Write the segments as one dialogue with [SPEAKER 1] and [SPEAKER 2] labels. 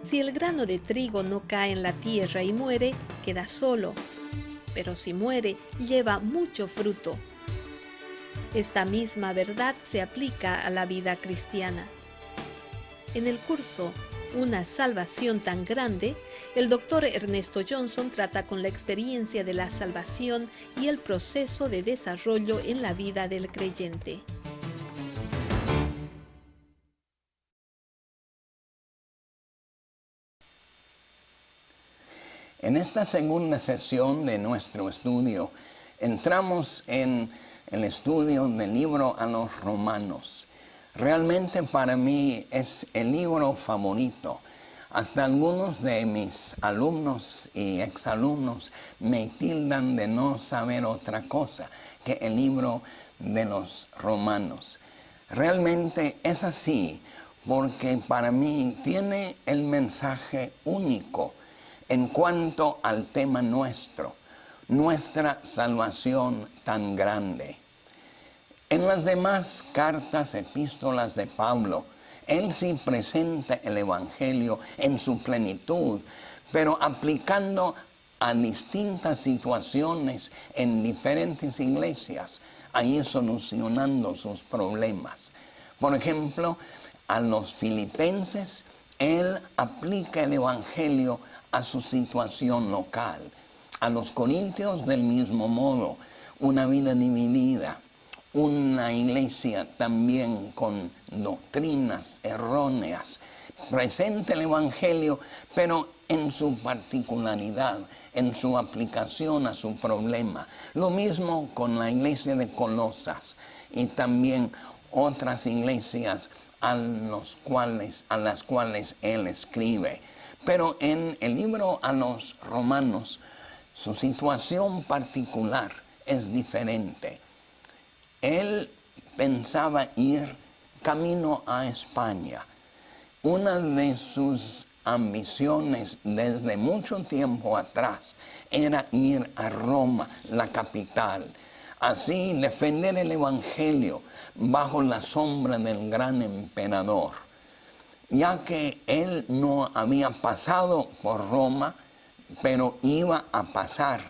[SPEAKER 1] Si el grano de trigo no cae en la tierra y muere, queda solo, pero si muere, lleva mucho fruto. Esta misma verdad se aplica a la vida cristiana. En el curso Una salvación tan grande, el doctor Ernesto Johnson trata con la experiencia de la salvación y el proceso de desarrollo en la vida del creyente.
[SPEAKER 2] En esta segunda sesión de nuestro estudio, entramos en el estudio del libro a los Romanos. Realmente para mí es el libro favorito. Hasta algunos de mis alumnos y exalumnos me tildan de no saber otra cosa que el libro de los Romanos. Realmente es así, porque para mí tiene el mensaje único en cuanto al tema nuestro, nuestra salvación tan grande. En las demás cartas, epístolas de Pablo, él sí presenta el Evangelio en su plenitud, pero aplicando a distintas situaciones en diferentes iglesias, ahí solucionando sus problemas. Por ejemplo, a los filipenses, él aplica el Evangelio a su situación local. A los corintios del mismo modo, una vida dividida, una iglesia también con doctrinas erróneas. Presenta el Evangelio, pero en su particularidad, en su aplicación a su problema. Lo mismo con la iglesia de Colosas y también otras iglesias a las cuales él escribe. Pero en el libro a los Romanos, su situación particular es diferente. Él pensaba ir camino a España. Una de sus ambiciones desde mucho tiempo atrás era ir a Roma, la capital. Así defender el Evangelio bajo la sombra del gran emperador. Ya que él no había pasado por Roma, pero iba a pasar.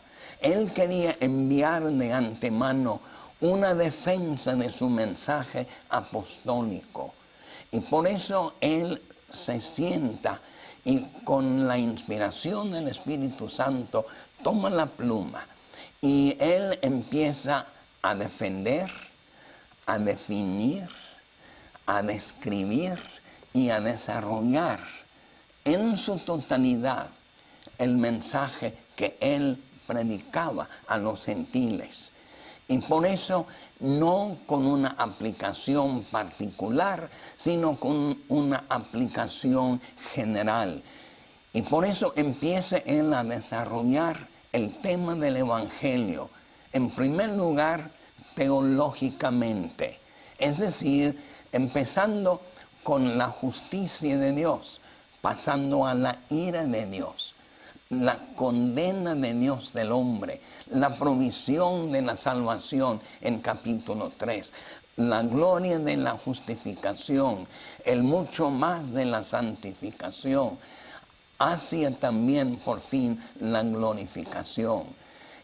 [SPEAKER 2] Él quería enviar de antemano una defensa de su mensaje apostólico. Y por eso él se sienta y con la inspiración del Espíritu Santo toma la pluma y él empieza a defender, a definir, a describir y a desarrollar en su totalidad el mensaje que él predicaba a los gentiles. Y por eso no con una aplicación particular, sino con una aplicación general. Y por eso empieza él a desarrollar el tema del Evangelio, en primer lugar, teológicamente. Es decir, empezando con la justicia de Dios, pasando a la ira de Dios, la condena de Dios del hombre, la provisión de la salvación en capítulo 3, la gloria de la justificación, el mucho más de la santificación, hacia también por fin la glorificación.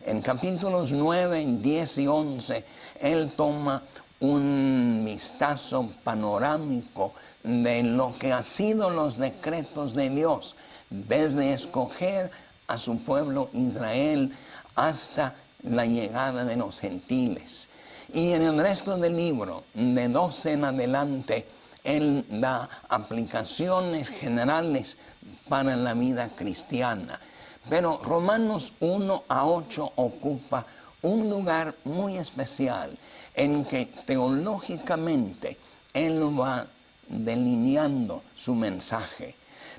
[SPEAKER 2] En capítulos 9, 10 y 11, él toma un vistazo panorámico de lo que han sido los decretos de Dios, desde escoger a su pueblo Israel hasta la llegada de los gentiles. Y en el resto del libro, de 12 en adelante, él da aplicaciones generales para la vida cristiana. Pero Romanos 1 a 8 ocupa un lugar muy especial en que teológicamente él va delineando su mensaje.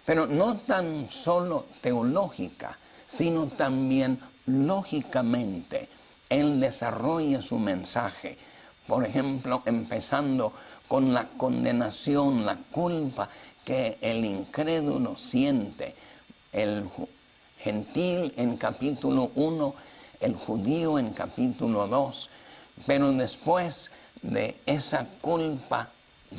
[SPEAKER 2] Pero no tan solo teológica, sino también lógicamente. Él desarrolla su mensaje. Por ejemplo, empezando con la condenación, la culpa que el incrédulo siente. El gentil en capítulo 1, el judío en capítulo 2. Pero después de esa culpa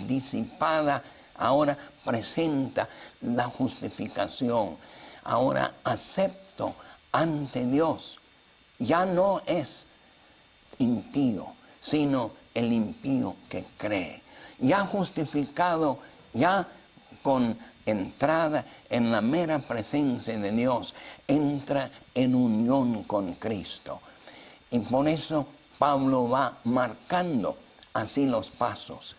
[SPEAKER 2] disipada, ahora presenta la justificación. Ahora acepto ante Dios. Ya no es impío, sino el impío que cree. Ya justificado, ya con entrada en la mera presencia de Dios, entra en unión con Cristo. Y por eso Pablo va marcando así los pasos.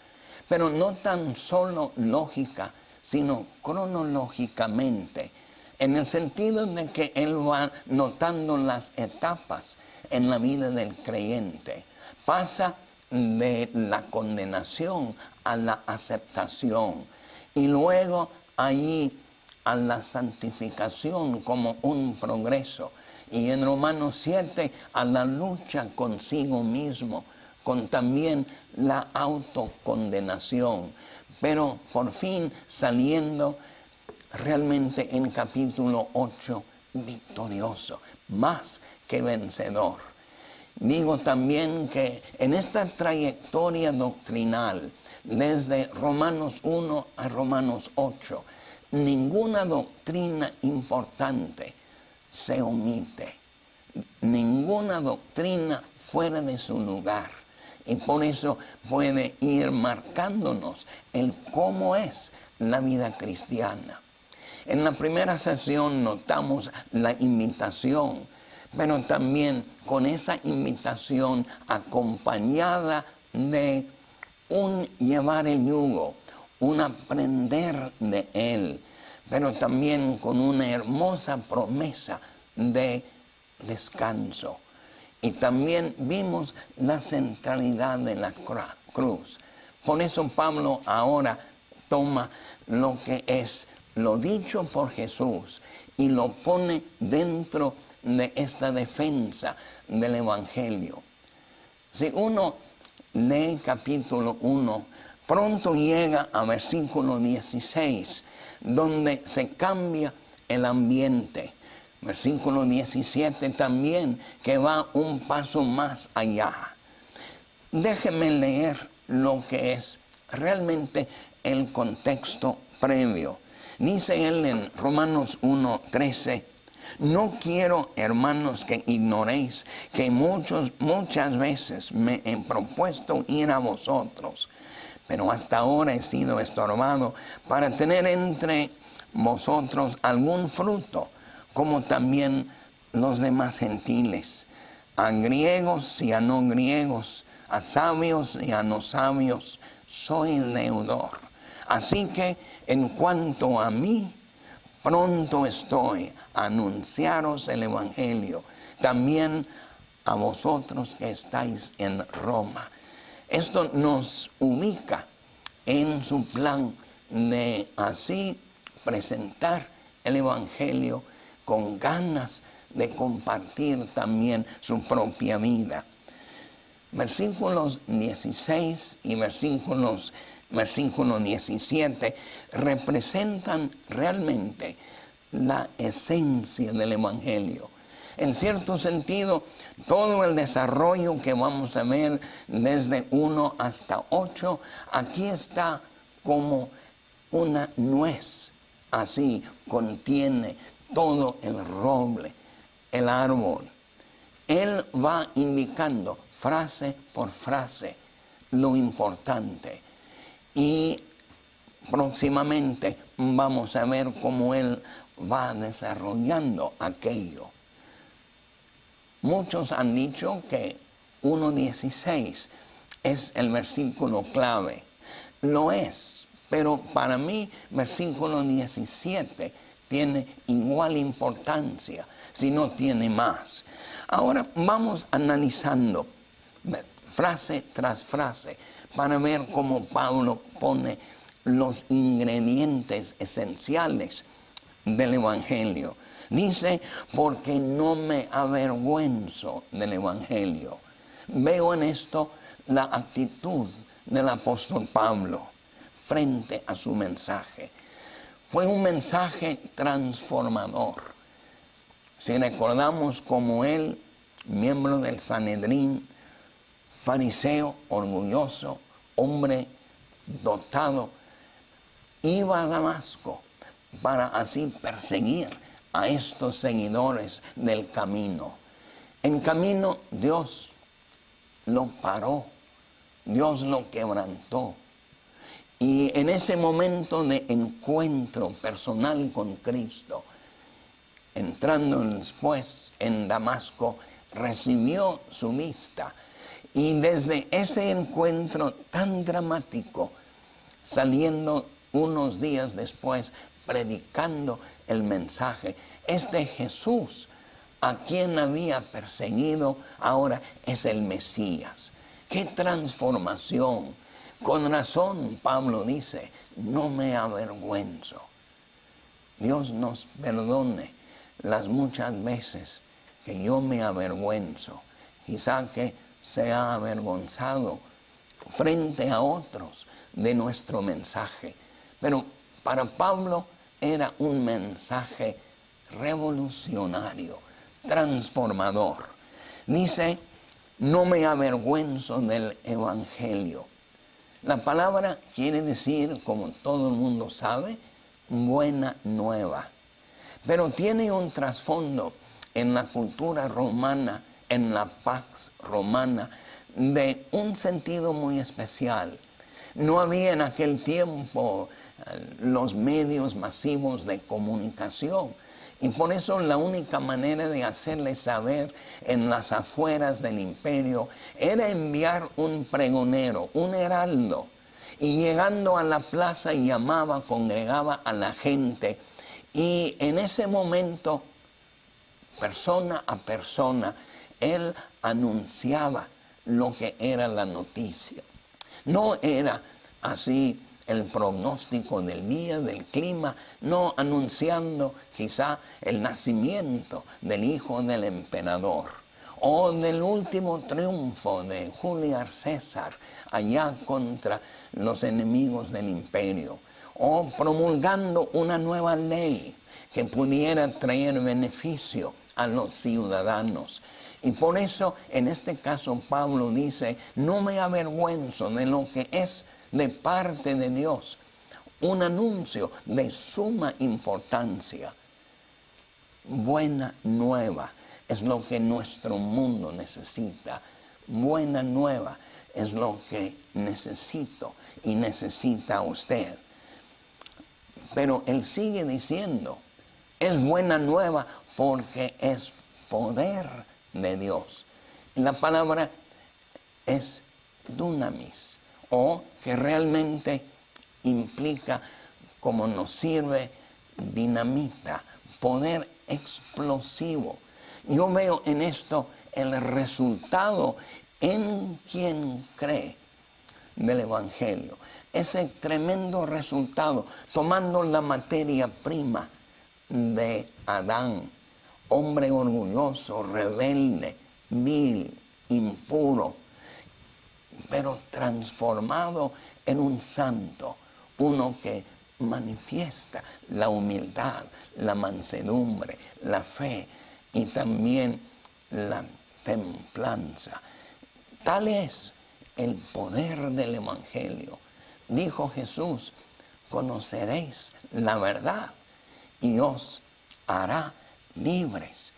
[SPEAKER 2] Pero no tan solo lógica, sino cronológicamente, en el sentido de que él va notando las etapas en la vida del creyente. Pasa de la condenación a la aceptación y luego allí a la santificación como un progreso. Y en Romanos 7 a la lucha consigo mismo, con también la autocondenación, pero por fin saliendo realmente en capítulo 8 victorioso, más que vencedor. Digo también que en esta trayectoria doctrinal, desde Romanos 1 a Romanos 8, ninguna doctrina importante se omite, ninguna doctrina fuera de su lugar. Y por eso puede ir marcándonos el cómo es la vida cristiana. En la primera sesión notamos la invitación, pero también con esa invitación acompañada de un llevar el yugo, un aprender de él, pero también con una hermosa promesa de descanso. Y también vimos la centralidad de la cruz. Por eso Pablo ahora toma lo que es lo dicho por Jesús y lo pone dentro de esta defensa del Evangelio. Si uno lee capítulo 1, pronto llega a versículo 16, donde se cambia el ambiente. Versículo 17 también, que va un paso más allá. Déjeme leer lo que es realmente el contexto previo. Dice él en Romanos 1:13, no quiero, hermanos, que ignoréis que muchas veces me he propuesto ir a vosotros, pero hasta ahora he sido estorbado para tener entre vosotros algún fruto, como también los demás gentiles, a griegos y a no griegos, a sabios y a no sabios, soy deudor. Así que en cuanto a mí, pronto estoy a anunciaros el Evangelio, también a vosotros que estáis en Roma. Esto nos ubica en su plan de así presentar el Evangelio con ganas de compartir también su propia vida. Versículos 16 y versículo 17 representan realmente la esencia del Evangelio. En cierto sentido, todo el desarrollo que vamos a ver desde 1 hasta 8, aquí está como una nuez. Así contiene todo el roble, el árbol. Él va indicando frase por frase lo importante. Y próximamente vamos a ver cómo él va desarrollando aquello. Muchos han dicho que 1:16 es el versículo clave. Lo es, pero para mí versículo 17 tiene igual importancia, si no tiene más. Ahora vamos analizando frase tras frase para ver cómo Pablo pone los ingredientes esenciales del Evangelio. Dice, porque no me avergüenzo del Evangelio. Veo en esto la actitud del apóstol Pablo frente a su mensaje. Fue un mensaje transformador. Si recordamos como él, miembro del Sanedrín, fariseo, orgulloso, hombre dotado, iba a Damasco para así perseguir a estos seguidores del camino. En camino Dios lo paró, Dios lo quebrantó. Y en ese momento de encuentro personal con Cristo, entrando después en Damasco, recibió su vista. Y desde ese encuentro tan dramático, saliendo unos días después, predicando el mensaje, este Jesús a quien había perseguido, ahora es el Mesías. ¡Qué transformación! Con razón Pablo dice, no me avergüenzo. Dios nos perdone las muchas veces que yo me avergüenzo, quizá que se ha avergonzado frente a otros de nuestro mensaje. Pero para Pablo era un mensaje revolucionario, transformador. Dice, no me avergüenzo del Evangelio. La palabra quiere decir, como todo el mundo sabe, buena nueva. Pero tiene un trasfondo en la cultura romana, en la Pax Romana, de un sentido muy especial. No había en aquel tiempo los medios masivos de comunicación. Y por eso la única manera de hacerle saber en las afueras del imperio era enviar un pregonero, un heraldo. Y llegando a la plaza llamaba, congregaba a la gente. Y en ese momento, persona a persona, él anunciaba lo que era la noticia. No era así el pronóstico del día, del clima, no anunciando quizá el nacimiento del hijo del emperador o del último triunfo de Julio César allá contra los enemigos del imperio, o promulgando una nueva ley que pudiera traer beneficio a los ciudadanos. Y por eso, en este caso, Pablo dice, no me avergüenzo de lo que es de parte de Dios, un anuncio de suma importancia. Buena nueva es lo que nuestro mundo necesita. Buena nueva es lo que necesito y necesita usted. Pero él sigue diciendo, es buena nueva porque es poder de Dios. La palabra es dunamis, o que realmente implica, como nos sirve, dinamita, poder explosivo. Yo veo en esto el resultado en quien cree del Evangelio. Ese tremendo resultado, tomando la materia prima de Adán, hombre orgulloso, rebelde, vil, impuro, pero transformado en un santo, uno que manifiesta la humildad, la mansedumbre, la fe y también la templanza. Tal es el poder del Evangelio. Dijo Jesús, conoceréis la verdad y os hará libres.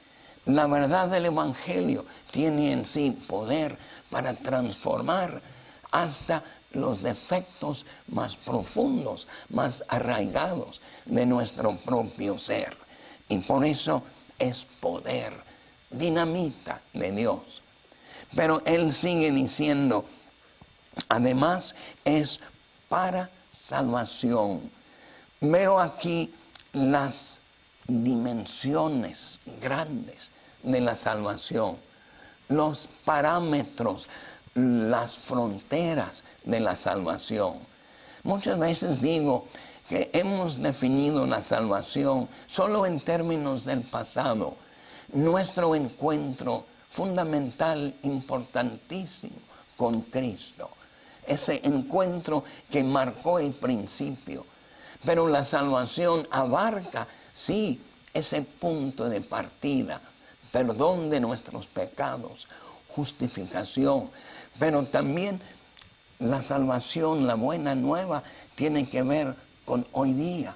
[SPEAKER 2] La verdad del Evangelio tiene en sí poder para transformar hasta los defectos más profundos, más arraigados de nuestro propio ser. Y por eso es poder, dinamita de Dios. Pero él sigue diciendo, además es para salvación. Veo aquí las dimensiones grandes de la salvación, los parámetros, las fronteras de la salvación. Muchas veces digo que hemos definido la salvación solo en términos del pasado. Nuestro encuentro fundamental, importantísimo con Cristo. Ese encuentro que marcó el principio. Pero la salvación abarca, sí, ese punto de partida, perdón de nuestros pecados, justificación, pero también la salvación, la buena nueva, tiene que ver con hoy día,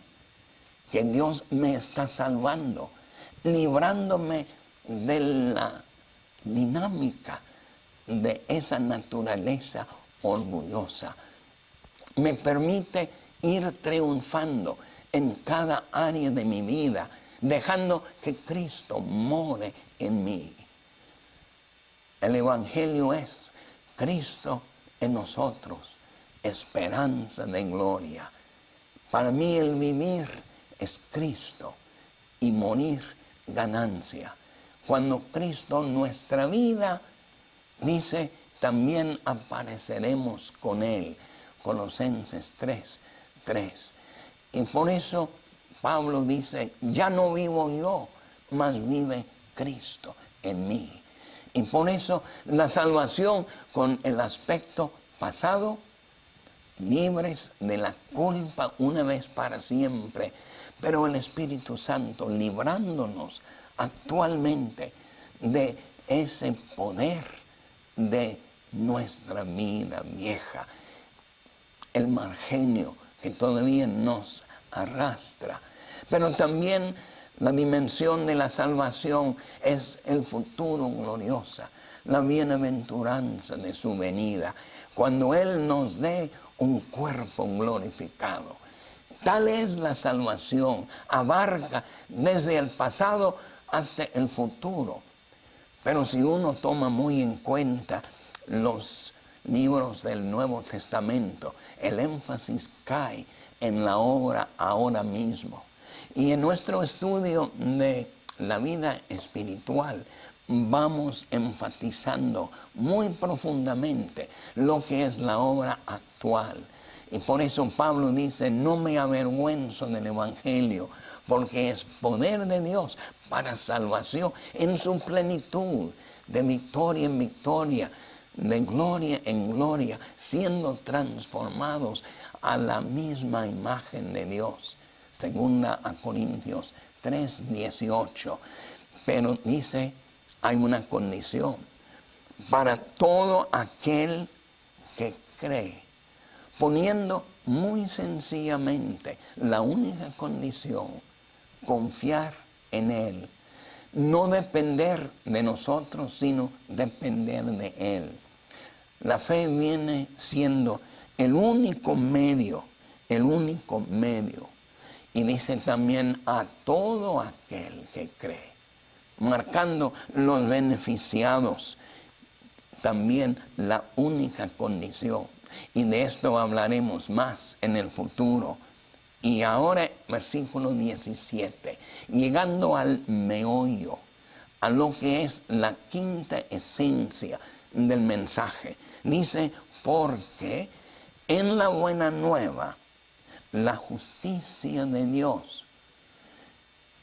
[SPEAKER 2] que Dios me está salvando, librándome de la dinámica de esa naturaleza orgullosa. Me permite ir triunfando en cada área de mi vida, dejando que Cristo more en mí. El Evangelio es Cristo en nosotros, esperanza de gloria. Para mí el vivir es Cristo y morir ganancia. Cuando Cristo en nuestra vida, dice, también apareceremos con Él. Colosenses 3:3. Y por eso Pablo dice, ya no vivo yo, mas vive Cristo en mí. Y por eso la salvación con el aspecto pasado, libres de la culpa una vez para siempre, pero el Espíritu Santo librándonos actualmente de ese poder de nuestra vida vieja, el mal genio que todavía nos arrastra. Pero también la dimensión de la salvación es el futuro glorioso, la bienaventuranza de su venida, cuando Él nos dé un cuerpo glorificado. Tal es la salvación, abarca desde el pasado hasta el futuro. Pero si uno toma muy en cuenta los libros del Nuevo Testamento, el énfasis cae en la obra ahora mismo. Y en nuestro estudio de la vida espiritual vamos enfatizando muy profundamente lo que es la obra actual. Y por eso Pablo dice, no me avergüenzo del Evangelio, porque es poder de Dios para salvación en su plenitud, de victoria en victoria, de gloria en gloria, siendo transformados a la misma imagen de Dios. Segunda a Corintios 3:18. Pero dice, hay una condición para todo aquel que cree, poniendo muy sencillamente la única condición, confiar en Él. No depender de nosotros, sino depender de Él. La fe viene siendo el único medio. Y dice también a todo aquel que cree, marcando los beneficiados, también la única condición. Y de esto hablaremos más en el futuro. Y ahora, versículo 17, llegando al meollo, a lo que es la quinta esencia del mensaje. Dice, porque en la buena nueva, la justicia de Dios,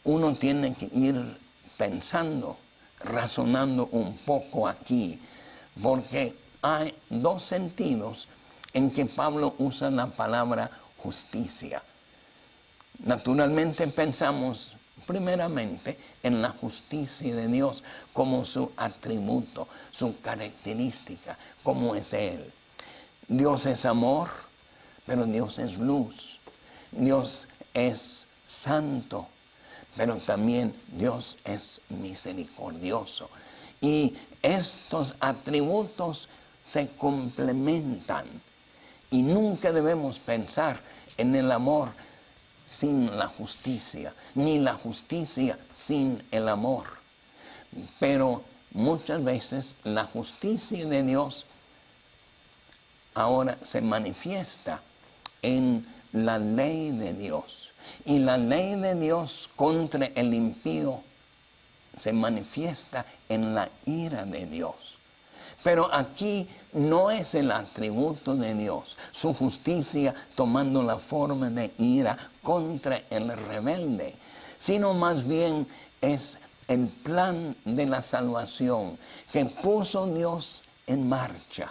[SPEAKER 2] uno tiene que ir pensando, razonando un poco aquí, porque hay dos sentidos en que Pablo usa la palabra justicia. Naturalmente pensamos primeramente en la justicia de Dios como su atributo, su característica, como es Él. Dios es amor, pero Dios es luz. Dios es santo, pero también Dios es misericordioso. Y estos atributos se complementan. Y nunca debemos pensar en el amor sin la justicia, ni la justicia sin el amor. Pero muchas veces la justicia de Dios ahora se manifiesta en la ley de Dios. Y la ley de Dios contra el impío se manifiesta en la ira de Dios. Pero aquí no es el atributo de Dios, su justicia tomando la forma de ira contra el rebelde, sino más bien es el plan de la salvación que puso Dios en marcha.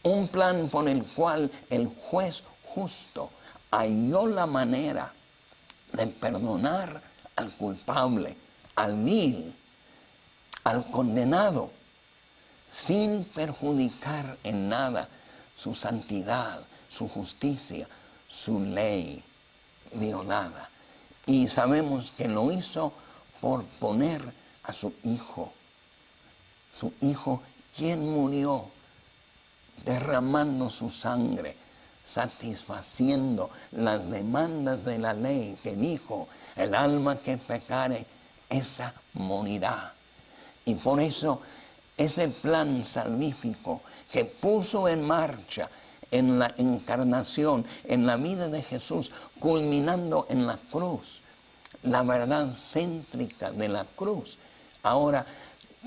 [SPEAKER 2] Un plan por el cual el juez justo halló la manera de perdonar al culpable, al vil, al condenado, sin perjudicar en nada su santidad, su justicia, su ley. violada. Y sabemos que lo hizo por poner a su hijo quien murió derramando su sangre, satisfaciendo las demandas de la ley que dijo, el alma que pecare, esa morirá. Y por eso ese plan salvífico que puso en marcha en la encarnación, en la vida de Jesús, culminando en la cruz, la verdad céntrica de la cruz. Ahora,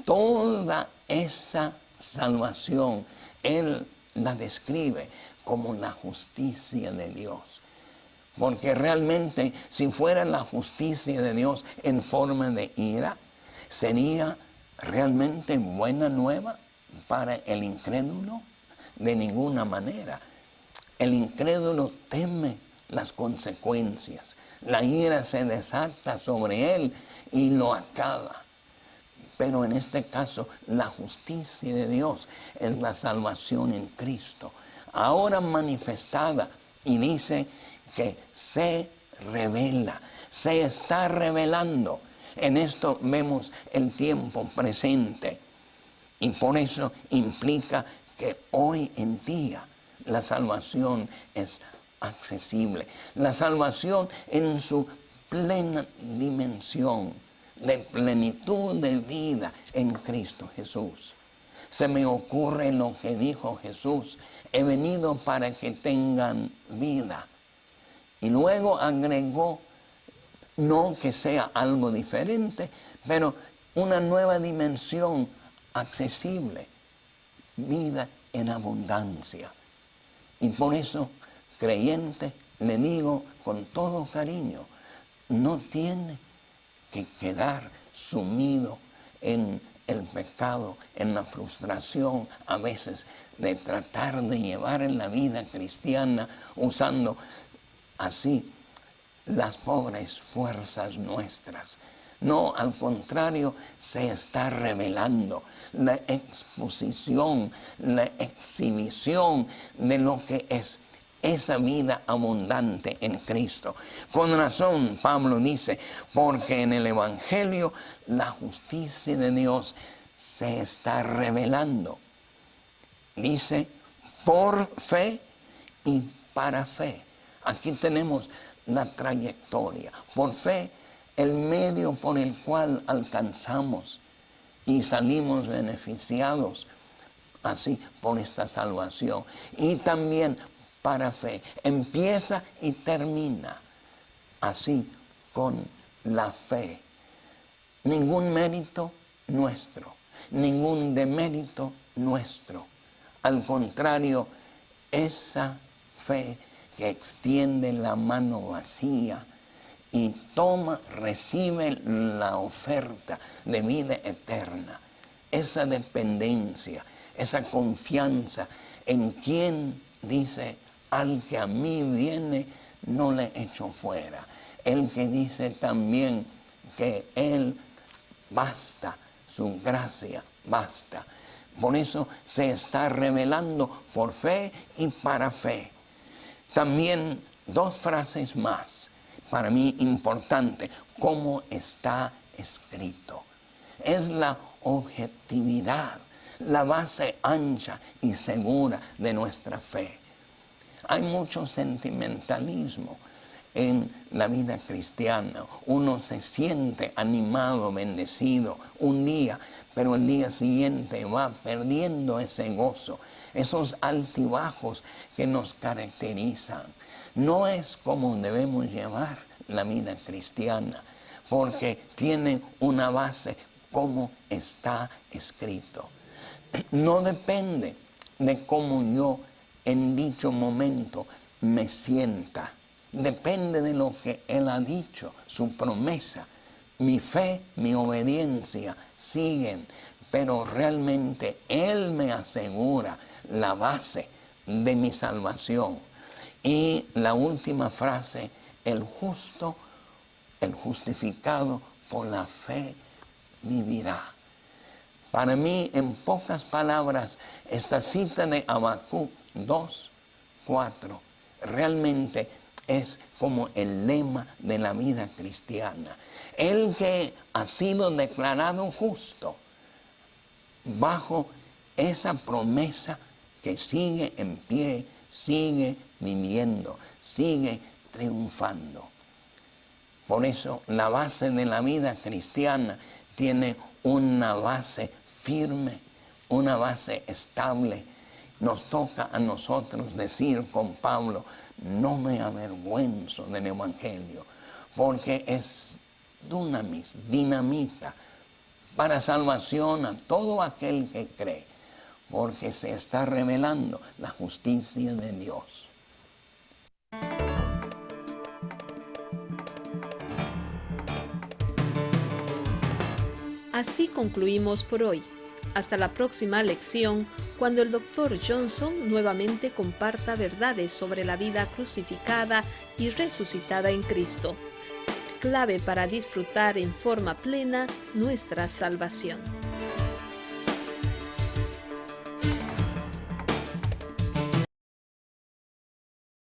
[SPEAKER 2] toda esa salvación, Él la describe como la justicia de Dios. Porque realmente, si fuera la justicia de Dios en forma de ira, sería realmente buena nueva para el incrédulo. De ninguna manera. El incrédulo teme las consecuencias. La ira se desata sobre él y lo acaba. Pero en este caso, la justicia de Dios es la salvación en Cristo, ahora manifestada, y dice que se revela, se está revelando. En esto vemos el tiempo presente, y por eso implica que hoy en día la salvación es accesible. La salvación en su plena dimensión de plenitud de vida en Cristo Jesús. Se me ocurre lo que dijo Jesús: he venido para que tengan vida. Y luego agregó, no que sea algo diferente, pero una nueva dimensión accesible. Vida en abundancia. Y por eso, creyente, le digo con todo cariño, no tiene que quedar sumido en el pecado, en la frustración a veces de tratar de llevar en la vida cristiana usando así las pobres fuerzas nuestras. No, al contrario, se está revelando la exposición, la exhibición de lo que es esa vida abundante en Cristo. Con razón, Pablo dice, porque en el Evangelio la justicia de Dios se está revelando. Dice, por fe y para fe. Aquí tenemos la trayectoria. Por fe, el medio por el cual alcanzamos y salimos beneficiados así por esta salvación. Y también para fe. Empieza y termina así con la fe. Ningún mérito nuestro, ningún demérito nuestro. Al contrario, esa fe que extiende la mano vacía y recibe la oferta de vida eterna. Esa dependencia, esa confianza en quien dice, al que a mí viene, no le echo fuera. El que dice también que Él basta, su gracia basta. Por eso se está revelando por fe y para fe. También dos frases más, para mí importante, cómo está escrito. Es la objetividad, la base ancha y segura de nuestra fe. Hay mucho sentimentalismo en la vida cristiana. Uno se siente animado, bendecido un día, pero el día siguiente va perdiendo ese gozo, esos altibajos que nos caracterizan. No es como debemos llevar la vida cristiana, porque tiene una base como está escrito. No depende de cómo yo en dicho momento me sienta. Depende de lo que Él ha dicho, su promesa. Mi fe, mi obediencia siguen, pero realmente Él me asegura la base de mi salvación. Y la última frase, el justo, el justificado por la fe vivirá. Para mí, en pocas palabras, esta cita de Habacuc 2:4 realmente es como el lema de la vida cristiana. El que ha sido declarado justo bajo esa promesa que sigue en pie, sigue viviendo, sigue triunfando. Por eso la base de la vida cristiana tiene una base firme, una base estable. Nos toca a nosotros decir con Pablo, no me avergüenzo del Evangelio, porque es dunamis, dinamita, para salvación a todo aquel que cree, porque se está revelando la justicia de Dios.
[SPEAKER 1] Así concluimos por hoy. Hasta la próxima lección, cuando el Dr. Johnson nuevamente comparta verdades sobre la vida crucificada y resucitada en Cristo, clave para disfrutar en forma plena nuestra salvación.